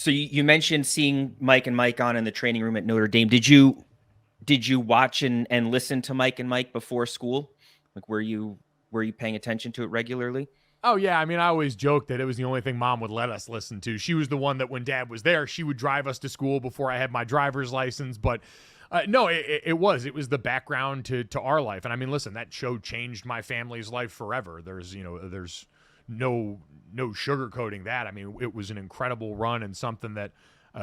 So you mentioned seeing Mike and Mike on in the training room at Notre Dame. Did you watch and listen to Mike and Mike before school? Like were you paying attention to it regularly? Oh, yeah. I mean, I always joke that it was the only thing mom would let us listen to. She was the one that when dad was there, she would drive us to school before I had my driver's license. But no, it was. It was the background to our life. And I mean, listen, that show changed my family's life forever. There's no sugarcoating that. I mean, it was an incredible run and something that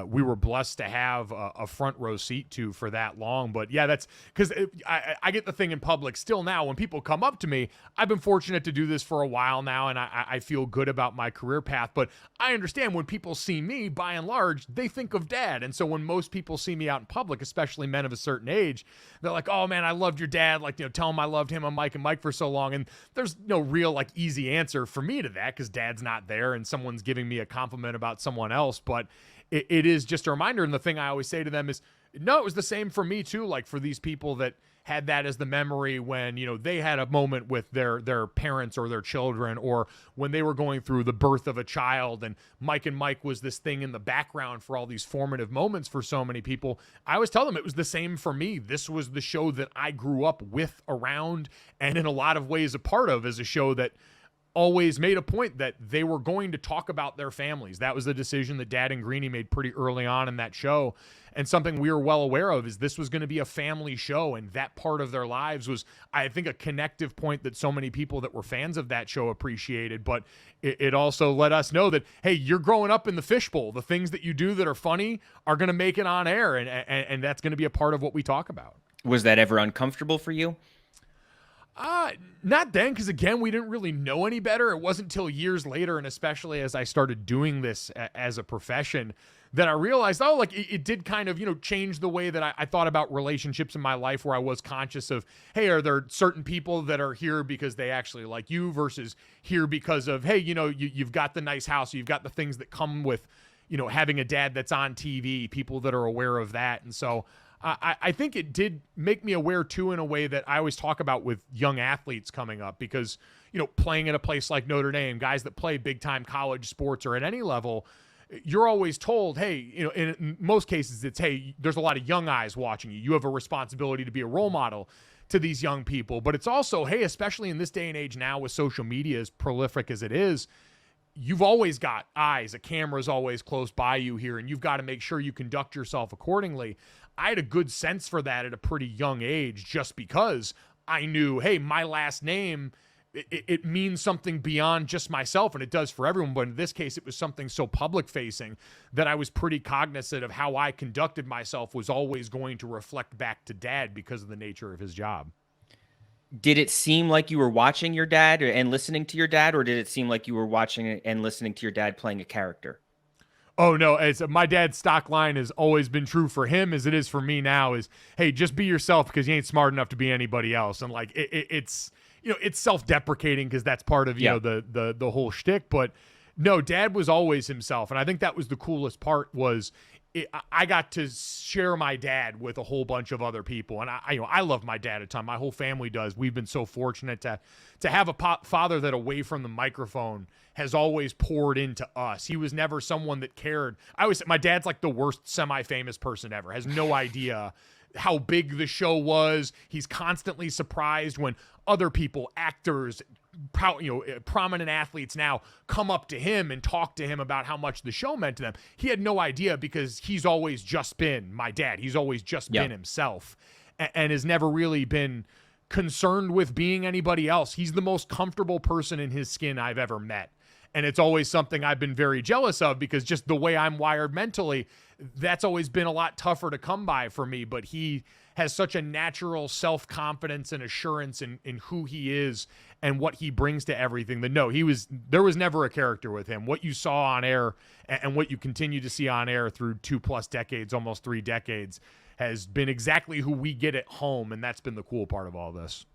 we were blessed to have a front row seat to for that long. But yeah, that's because I get the thing in public still now when people come up to me. I've been fortunate to do this for a while now, and I feel good about my career path. But I understand when people see me, by and large, they think of dad. And so when most people see me out in public, especially men of a certain age, they're like, "Oh man, I loved your dad." Like, tell him I loved him on Mike and Mike for so long. And there's no real like easy answer for me to that because dad's not there and someone's giving me a compliment about someone else. But it is just a reminder. And the thing I always say to them is, no, it was the same for me too. Like for these people that had that as the memory when, they had a moment with their parents or their children, or when they were going through the birth of a child, and Mike and Mike was this thing in the background for all these formative moments for so many people. I always tell them it was the same for me. This was the show that I grew up with, around, and in a lot of ways a part of, as a show that always made a point that they were going to talk about their families. That was the decision that Dad and Greenie made pretty early on in that show. And something we were well aware of is this was going to be a family show, and that part of their lives was, I think, a connective point that so many people that were fans of that show appreciated. But it also let us know that, hey, you're growing up in the fishbowl. The things that you do that are funny are going to make it on air, and that's going to be a part of what we talk about. Was that ever uncomfortable for you? Not then, because again, we didn't really know any better. It wasn't until years later, and especially as I started doing this as a profession, that I realized, like it did kind of, change the way that I thought about relationships in my life, where I was conscious of, hey, are there certain people that are here because they actually like you versus here because of, hey, you've got the nice house, you've got the things that come with, having a dad that's on TV, people that are aware of that. And so I think it did make me aware too, in a way that I always talk about with young athletes coming up, because, playing at a place like Notre Dame, guys that play big time college sports or at any level, you're always told, hey, in most cases it's, hey, there's a lot of young eyes watching you. You have a responsibility to be a role model to these young people. But it's also, hey, especially in this day and age now with social media as prolific as it is, you've always got eyes. A camera's always close by you here, and you've got to make sure you conduct yourself accordingly. I had a good sense for that at a pretty young age, just because I knew, hey, my last name, it means something beyond just myself, and it does for everyone. But in this case, it was something so public facing that I was pretty cognizant of how I conducted myself was always going to reflect back to Dad because of the nature of his job. Did it seem like you were watching your dad and listening to your dad, or did it seem like you were watching and listening to your dad playing a character? Oh no, it's my dad's stock line has always been true for him as it is for me now, is, hey, just be yourself because you ain't smart enough to be anybody else. And like it's it's self-deprecating because that's part of the whole shtick. But no, Dad was always himself, and I think that was the coolest part. Was I got to share my dad with a whole bunch of other people, and I love my dad a ton. My whole family does. We've been so fortunate to have a father that, away from the microphone, has always poured into us. He was never someone that cared. I always say my dad's like the worst semi-famous person ever. Has no idea how big the show was. He's constantly surprised when other people, actors, prominent athletes now come up to him and talk to him about how much the show meant to them. He had no idea because he's always just been my dad. He's always just been himself, and has never really been concerned with being anybody else. He's the most comfortable person in his skin I've ever met. And it's always something I've been very jealous of, because just the way I'm wired mentally, that's always been a lot tougher to come by for me. But he has such a natural self-confidence and assurance in who he is and what he brings to everything. That no, there was never a character with him. What you saw on air and what you continue to see on air through 2+ decades, almost 3 decades, has been exactly who we get at home. And that's been the cool part of all this.